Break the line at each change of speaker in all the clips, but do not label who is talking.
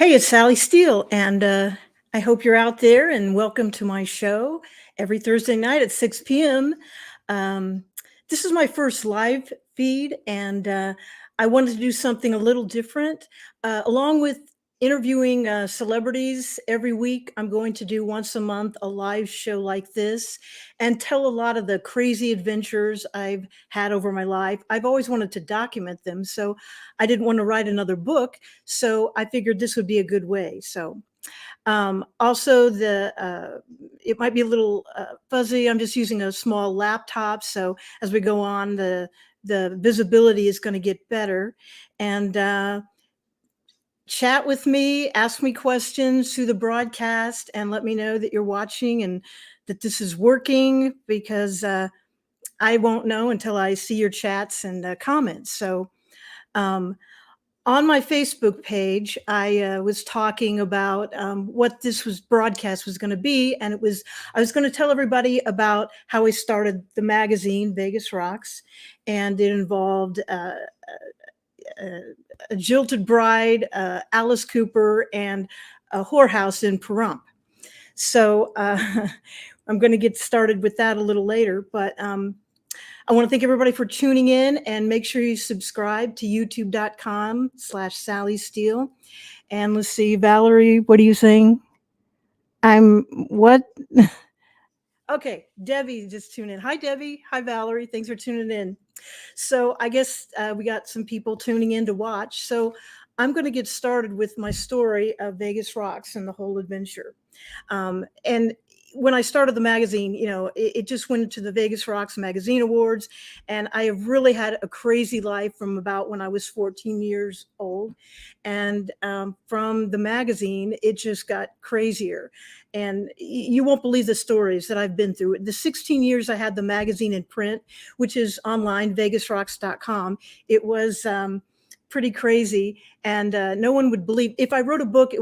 Hey, it's Sally Steele, and I hope you're out there. And welcome to my show every Thursday night at 6 p.m. Um, this is my first live feed, and I wanted to do something a little different. Along with interviewing celebrities every week, I'm going to do once a month a live show like this and tell a lot of the crazy adventures I've had over my life. I've always wanted to document them, so I didn't want to write another book, so I figured this would be a good way. So also it might be a little fuzzy. I'm just using a small laptop, so as we go on, the visibility is going to get better. And chat with me, ask me questions through the broadcast, and let me know that you're watching and that this is working, because I won't know until I see your chats and comments. So um, on my Facebook page, I was talking about what this was broadcast was going to be, and I was going to tell everybody about how I started the magazine Vegas Rocks, and it involved a jilted bride, Alice Cooper, and a whorehouse in Pahrump. So I'm going to get started with that a little later, but I want to thank everybody for tuning in, and make sure you subscribe to youtube.com/Sally Steele. And let's see, Valerie, what are you saying? I'm what? Okay, Debbie just tuned in. Hi, Debbie. Hi, Valerie. Thanks for tuning in. So I guess we got some people tuning in to watch. So I'm going to get started with my story of Vegas Rocks and the whole adventure. And when I started the magazine, it just went into the Vegas Rocks Magazine Awards. And I have really had a crazy life from about when I was 14 years old. And from the magazine, it just got crazier. And you won't believe the stories that I've been through. The 16 years I had the magazine in print, which is online, vegasrocks.com, it was pretty crazy. And no one would believe, if I wrote a book, it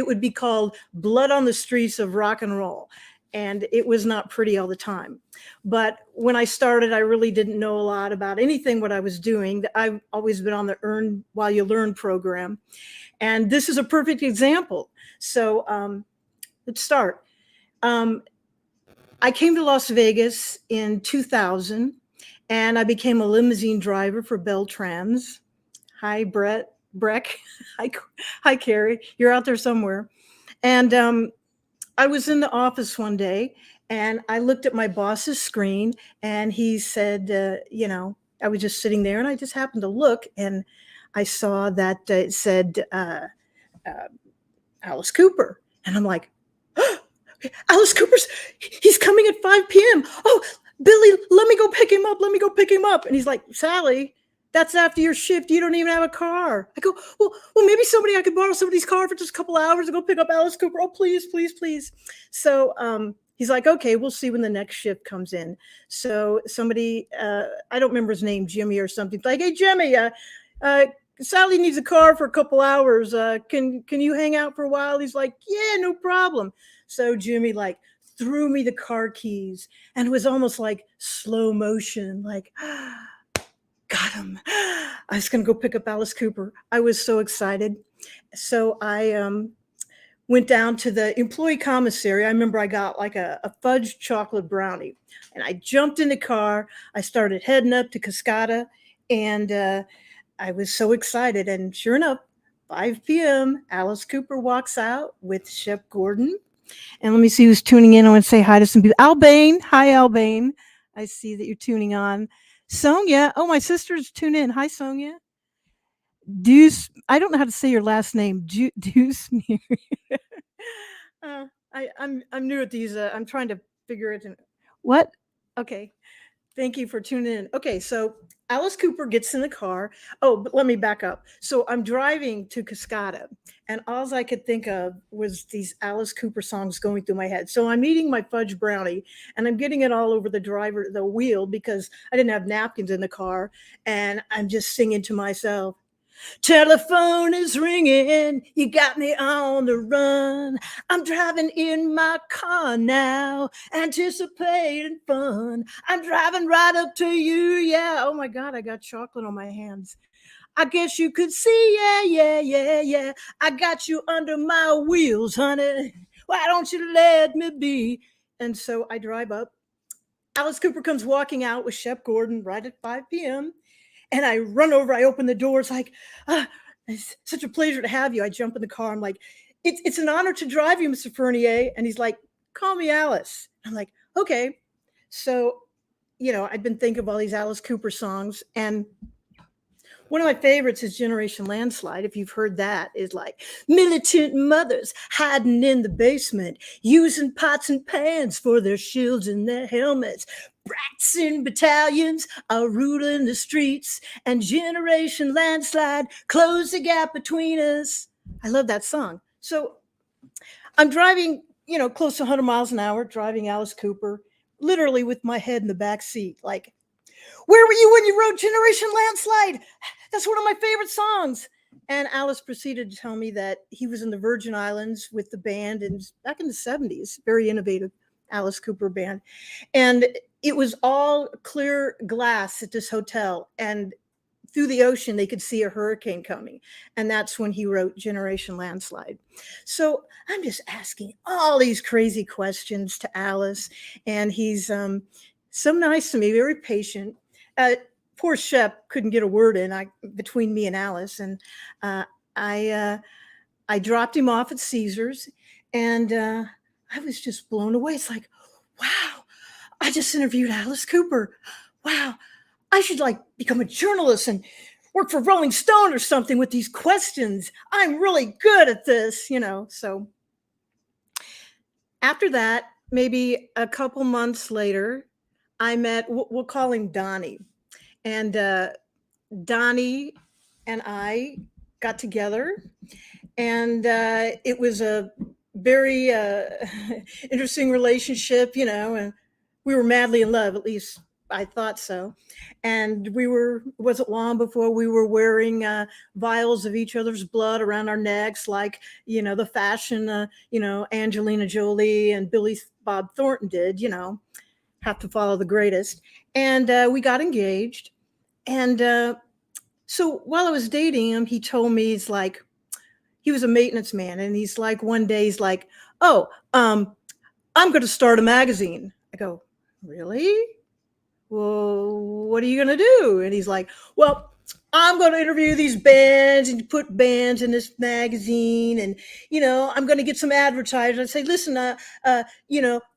would be called Blood on the Streets of Rock and Roll. And it was not pretty all the time. But when I started, I really didn't know a lot about anything what I was doing. I've always been on the Earn While You Learn program. And this is a perfect example. So let's start. I came to Las Vegas in 2000, and I became a limousine driver for Bell Trans. Hi, Breck. Hi, Carrie. You're out there somewhere. And I was in the office one day, and I looked at my boss's screen, and he said, I was just sitting there, and I just happened to look, and I saw that it said uh, Alice Cooper. And I'm like, Alice Cooper's, he's coming at 5 p.m. Oh, Billy, let me go pick him up. Let me go pick him up. And he's like, Sally, that's after your shift. You don't even have a car. I go, well, maybe I could borrow somebody's car for just a couple hours and go pick up Alice Cooper. Oh, please, please, please. So he's like, okay, we'll see when the next shift comes in. So somebody, I don't remember his name, Jimmy or something, like, hey, Jimmy, Sally needs a car for a couple hours. Can you hang out for a while? He's like, yeah, no problem. So Jimmy like threw me the car keys, and it was almost like slow motion, like, got him. I was going to go pick up Alice Cooper. I was so excited. So I went down to the employee commissary. I remember I got like a fudge chocolate brownie, and I jumped in the car. I started heading up to Cascada, and I was so excited. And sure enough, 5 p.m., Alice Cooper walks out with Shep Gordon. And let me see who's tuning in. I want to say hi to some people. Albane. Hi, Albane. I see that you're tuning on. Sonia. Oh, my sister's tuned in. Hi, Sonia. Deuce. I don't know how to say your last name. Deuce. I'm new at these. I'm trying to figure it out. What? Okay. Thank you for tuning in. Okay, so Alice Cooper gets in the car. Oh, but let me back up. So I'm driving to Cascada, and all I could think of was these Alice Cooper songs going through my head. So I'm eating my fudge brownie, and I'm getting it all over the wheel, because I didn't have napkins in the car, and I'm just singing to myself. Telephone is ringing, you got me on the run. I'm driving in my car now, anticipating fun. I'm driving right up to you, yeah. Oh my God, I got chocolate on my hands. I guess you could see, yeah, yeah, yeah, yeah. I got you under my wheels, honey. Why don't you let me be? And so I drive up. Alice Cooper comes walking out with Shep Gordon right at 5 p.m. And I run over, I open the door. It's like, ah, it's such a pleasure to have you. I jump in the car. I'm like, it's an honor to drive you, Mr. Fernier. And he's like, call me Alice. I'm like, okay. So, I've been thinking of all these Alice Cooper songs. And one of my favorites is Generation Landslide. If you've heard that, is like militant mothers hiding in the basement, using pots and pans for their shields and their helmets. Brats in battalions are ruling the streets, and Generation Landslide close the gap between us. I love that song. So I'm driving, close to 100 miles an hour, driving Alice Cooper, literally with my head in the back seat, like, where were you when you wrote Generation Landslide? That's one of my favorite songs. And Alice proceeded to tell me that he was in the Virgin Islands with the band and back in the 70s, very innovative Alice Cooper band. And it was all clear glass at this hotel. And through the ocean, they could see a hurricane coming. And that's when he wrote Generation Landslide. So I'm just asking all these crazy questions to Alice. And he's so nice to me, very patient. Poor Shep couldn't get a word in between me and Alice. And I dropped him off at Caesars. And I was just blown away. It's like, wow, I just interviewed Alice Cooper. Wow, I should become a journalist and work for Rolling Stone or something with these questions. I'm really good at this, So after that, maybe a couple months later, I met, we'll call him Donnie. And Donnie and I got together, and it was a very interesting relationship, and we were madly in love, at least I thought so. And it wasn't long before we were wearing vials of each other's blood around our necks, like, the fashion, Angelina Jolie and Billy Bob Thornton did, have to follow the greatest. And we got engaged. And so while I was dating him, he told me, he was a maintenance man. And he's like, one day he's like, oh, I'm going to start a magazine. I go, really? Well, what are you going to do? And he's like, well, I'm going to interview these bands and put bands in this magazine. And, I'm going to get some advertisers. I say, listen,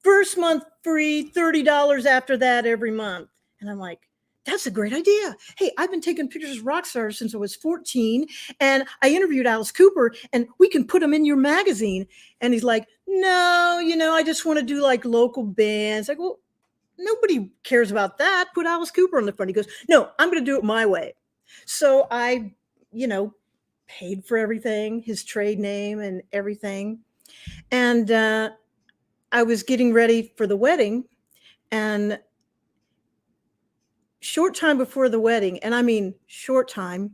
first month free, $30 after that every month. And I'm like, that's a great idea. Hey, I've been taking pictures of rock stars since I was 14, and I interviewed Alice Cooper, and we can put them in your magazine. And he's like, no, I just want to do local bands. Like, well, nobody cares about that. Put Alice Cooper on the front. He goes, no, I'm going to do it my way. So I, paid for everything, his trade name and everything. And I was getting ready for the wedding, and short time before the wedding, and I mean short time,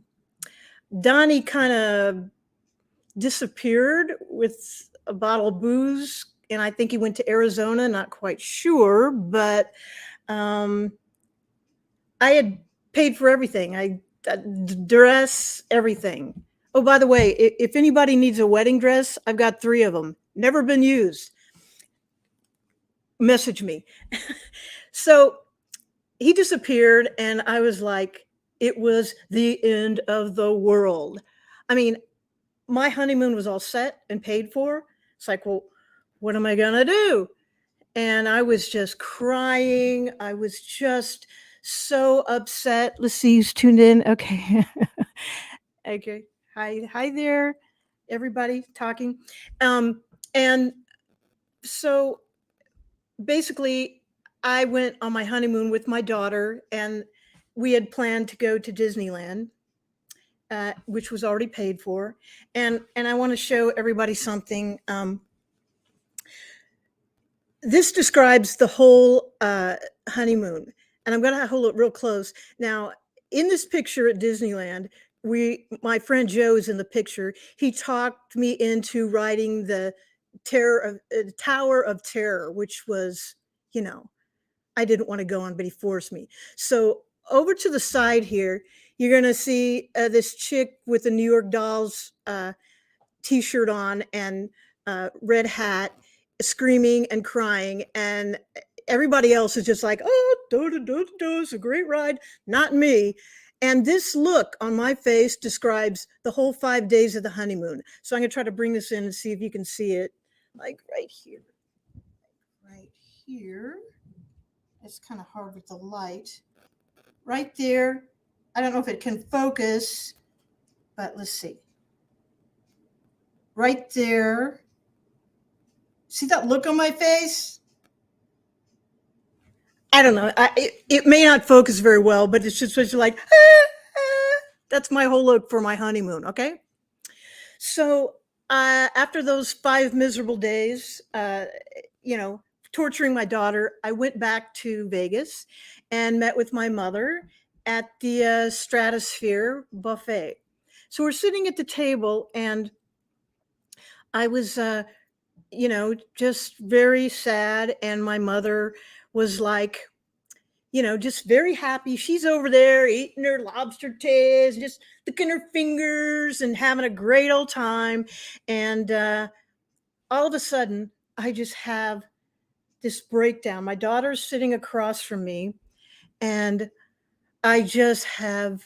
Donnie kind of disappeared with a bottle of booze, and I think he went to Arizona, not quite sure, but I had paid for everything. Dress, everything. Oh, by the way, if anybody needs a wedding dress, I've got 3 of them. Never been used. Message me. So he disappeared, and I was like, it was the end of the world. I mean, my honeymoon was all set and paid for. It's like, well, what am I going to do? And I was just crying. I was just so upset. Let's see who's tuned in. Okay. Okay. Hi there, everybody talking. And so basically, I went on my honeymoon with my daughter, and we had planned to go to Disneyland, which was already paid for. And I want to show everybody something. This describes the whole honeymoon, and I'm going to hold it real close. Now, in this picture at Disneyland, my friend Joe is in the picture. He talked me into writing the Tower of Terror, which was, I didn't want to go on, but he forced me. So over to the side here, you're going to see this chick with a New York Dolls t-shirt on and red hat, screaming and crying, and everybody else is just like, oh, it's a great ride, not me. And this look on my face describes the whole 5 days of the honeymoon. So I'm going to try to bring this in and see if you can see it, like right here. Right here. It's kind of hard with the light. Right there. I don't know if it can focus, but let's see. Right there. See that look on my face? I don't know. It may not focus very well, but it's just like, that's my whole look for my honeymoon. Okay. So after those 5 miserable days, torturing my daughter, I went back to Vegas and met with my mother at the Stratosphere buffet. So we're sitting at the table, and I was, just very sad. And my mother was like, just very happy. She's over there eating her lobster tails, just licking her fingers and having a great old time. And all of a sudden, I just have this breakdown. My daughter's sitting across from me, and I just have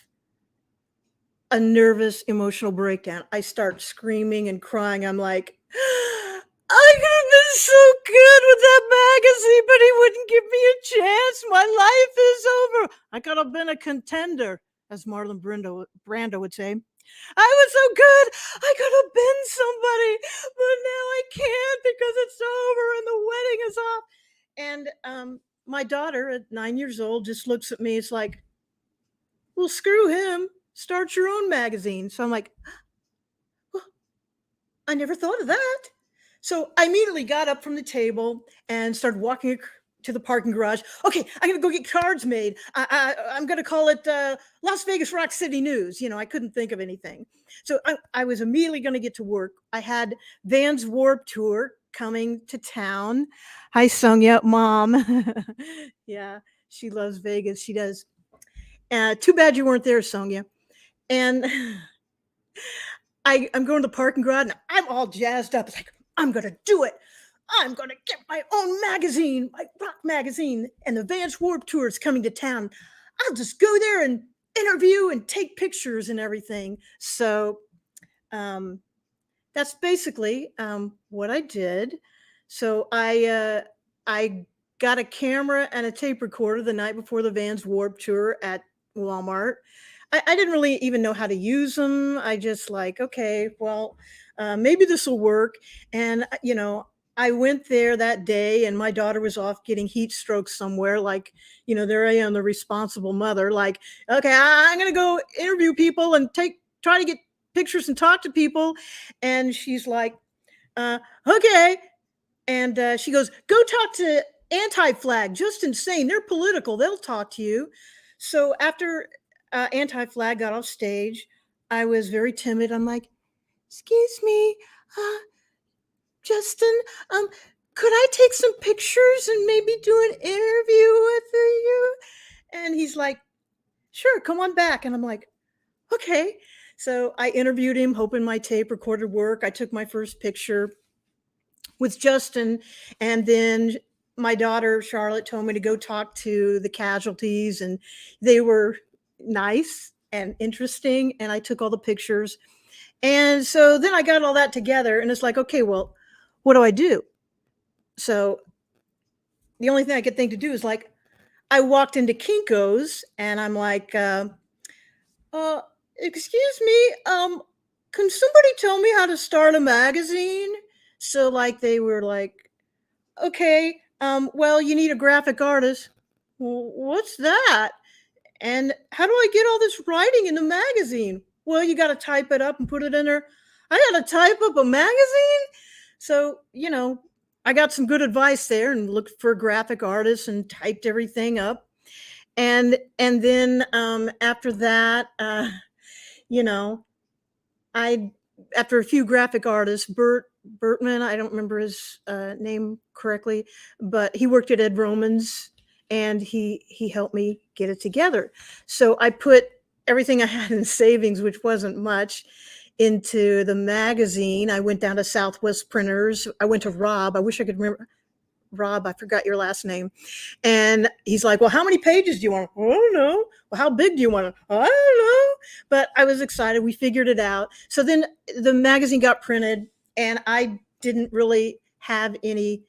a nervous, emotional breakdown. I start screaming and crying. I'm like, I could have been so good with that magazine, but he wouldn't give me a chance. My life is over. I could have been a contender, as Marlon Brando would say. I was so good. I could have been somebody, but now I can't because it's over and the wedding is off. And my daughter at 9 years old just looks at me. It's like, well, screw him. Start your own magazine. So I'm like, well, I never thought of that. So I immediately got up from the table and started walking to the parking garage. Okay, I'm going to go get cards made. I'm going to call it Las Vegas Rock City News. I couldn't think of anything. So I was immediately going to get to work. I had Vans Warped Tour coming to town. Hi, Sonia, Mom. Yeah, she loves Vegas. She does. Too bad you weren't there, Sonia. And I'm going to the parking garage, and I'm all jazzed up. It's like, I'm going to do it. I'm going to get my own magazine, my rock magazine, and the Vans Warped Tour is coming to town. I'll just go there and interview and take pictures and everything. So that's basically what I did. So I got a camera and a tape recorder the night before the Vans Warped Tour at Walmart. I didn't really even know how to use them. I just like, okay, well, maybe this will work. And, I went there that day, and my daughter was off getting heat strokes somewhere. Like, there I am, the responsible mother. Like, okay, I'm going to go interview people and try to get pictures and talk to people. And she's like, okay. And she goes, go talk to Anti-Flag, just insane. They're political. They'll talk to you. So after Anti-Flag got off stage, I was very timid. I'm like, excuse me, Justin, could I take some pictures and maybe do an interview with you? And he's like, sure, come on back. And I'm like, okay. So I interviewed him, hoping my tape recorder worked. I took my first picture with Justin, and then my daughter Charlotte told me to go talk to the casualties, and they were nice and interesting, and I took all the pictures. And so then I got all that together, and it's like, okay, well, what do I do? So the only thing I could think to do is like, I walked into Kinko's, and I'm like, excuse me, can somebody tell me how to start a magazine? So like they were like, okay, well, you need a graphic artist. Well, what's that? And how do I get all this writing in the magazine? Well, you got to type it up and put it in there. I got to type up a magazine. So, I got some good advice there and looked for a graphic artist and typed everything up. And then after that, after a few graphic artists, Bertman, I don't remember his name correctly, but he worked at Ed Roman's, and he helped me get it together. So I put everything I had in savings, which wasn't much, into the magazine. I went down to Southwest Printers. I went to Rob. I wish I could remember. Rob, I forgot your last name. And he's like, well, how many pages do you want? I don't know. Well, how big do you want? I don't know. But I was excited. We figured it out. So then the magazine got printed, and I didn't really have any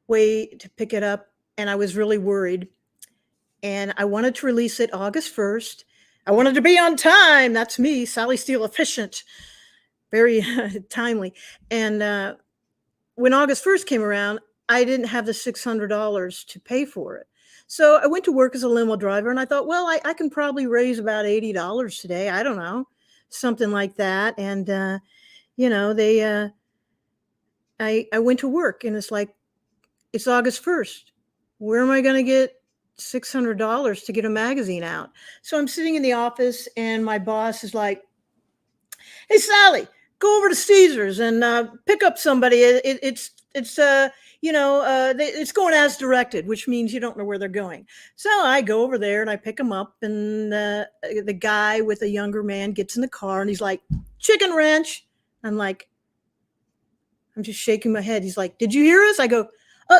way to pick it up. And I was really worried. And I wanted to release it August 1st. I wanted to be on time. That's me, Sally Steele, efficient, very timely. And when August 1st came around, I didn't have the $600 to pay for it. So I went to work as a limo driver, and I thought, well, I can probably raise about $80 today. I don't know, something like that. And, I went to work, and it's like, it's August 1st. Where am I going to get $600 to get a magazine out? So I'm sitting in the office, and my boss is like, hey, Sally, go over to Caesars and pick up somebody. It's going as directed, which means you don't know where they're going. So I go over there and I pick them up, and the guy with a younger man gets in the car, and he's like, chicken ranch. I'm like, I'm just shaking my head. He's like, did you hear us? I go,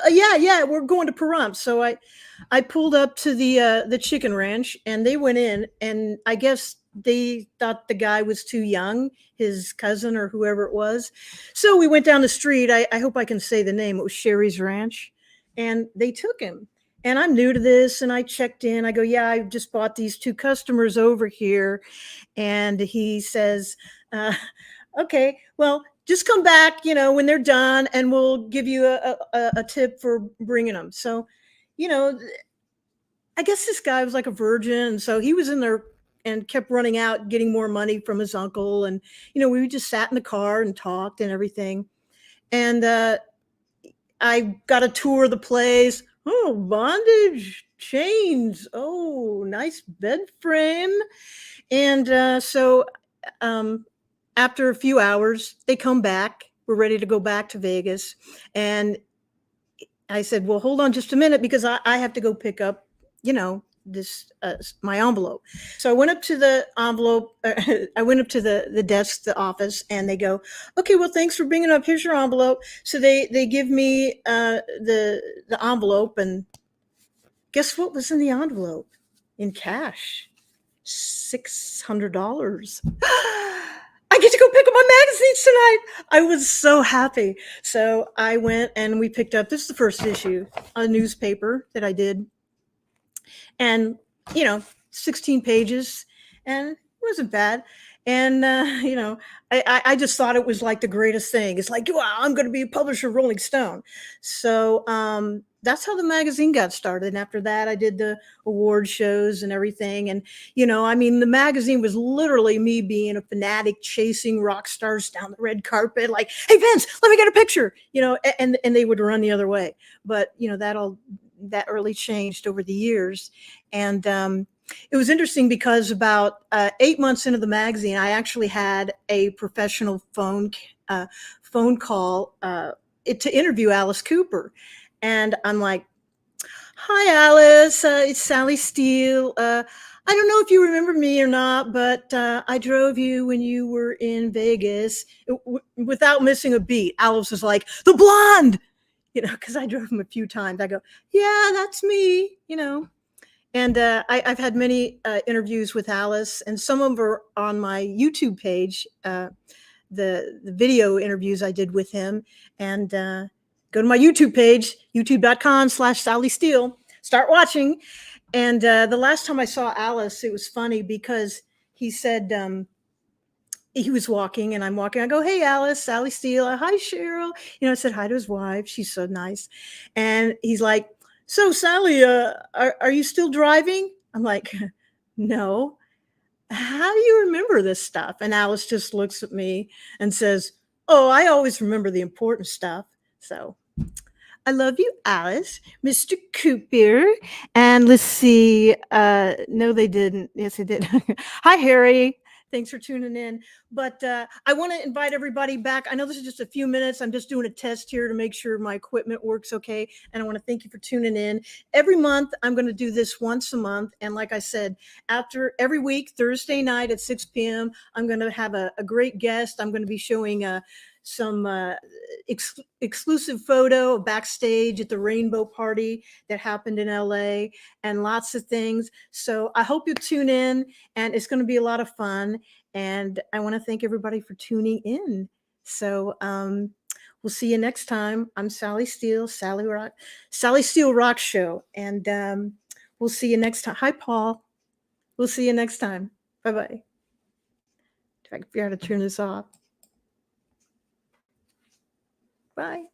yeah, we're going to Pahrump. So I pulled up to the chicken ranch, and they went in, and I guess they thought the guy was too young, his cousin or whoever it was. So we went down the street. I hope I can say the name. It was Sherry's Ranch, and they took him. And I'm new to this, and I checked in. I go, yeah, I just bought these 2 customers over here. And he says, okay, well, just come back, when they're done, and we'll give you a tip for bringing them. So, I guess this guy was like a virgin. And so he was in there and kept running out, getting more money from his uncle. And, we just sat in the car and talked and everything. And I got a tour of the place. Oh, bondage, chains. Oh, nice bed frame. And so after a few hours, they come back. We're ready to go back to Vegas. And I said, well, hold on just a minute, because I have to go pick up, this my envelope. So I went up to the envelope. I went up to the desk, the office, and they go, okay, well, thanks for bringing it up. Here's your envelope. So they give me the envelope, and guess what was in the envelope? In cash, $600. I get to go pick up my magazines tonight. I was so happy. So I went and we picked up, this is the first issue, a newspaper that I did. And, 16 pages, and it wasn't bad. And, I just thought it was like the greatest thing. It's like, wow, I'm going to be a publisher of Rolling Stone. So that's how the magazine got started. And after that, I did the award shows and everything. And, the magazine was literally me being a fanatic, chasing rock stars down the red carpet, like, hey, Vince, let me get a picture, and they would run the other way. But, that really changed over the years. And it was interesting because about 8 months into the magazine, I actually had a professional phone call to interview Alice Cooper. And I'm like, hi, Alice, it's Sally Steele. I don't know if you remember me or not, but I drove you when you were in Vegas without missing a beat. Alice was like, the blonde, because I drove him a few times. I go, yeah, that's me, And I've had many interviews with Alice, and some of them are on my YouTube page, the video interviews I did with him. And go to my YouTube page, youtube.com/Sally Steele. Start watching. And the last time I saw Alice, it was funny because he said, he was walking and I'm walking. I go, hey, Alice, Sally Steele. Hi, Cheryl. I said hi to his wife. She's so nice. And he's like, so Sally, are you still driving? I'm like, no. How do you remember this stuff? And Alice just looks at me and says, oh, I always remember the important stuff. So I love you, Alice. Mr. Cooper. And let's see. No, they didn't. Yes, they did. Hi, Harry. Thanks for tuning in. But I want to invite everybody back. I know this is just a few minutes. I'm just doing a test here to make sure my equipment works okay. And I want to thank you for tuning in. Every month, I'm going to do this once a month. And like I said, after every week, Thursday night at 6 p.m., I'm going to have a great guest. I'm going to be showing some exclusive photo backstage at the Rainbow Party that happened in LA and lots of things. So I hope you tune in, and it's going to be a lot of fun. And I want to thank everybody for tuning in. So we'll see you next time. I'm Sally Steele, Sally Steele Rock Show. And we'll see you next time. Hi, Paul. We'll see you next time. Bye-bye. I figure out how to turn this off. Bye.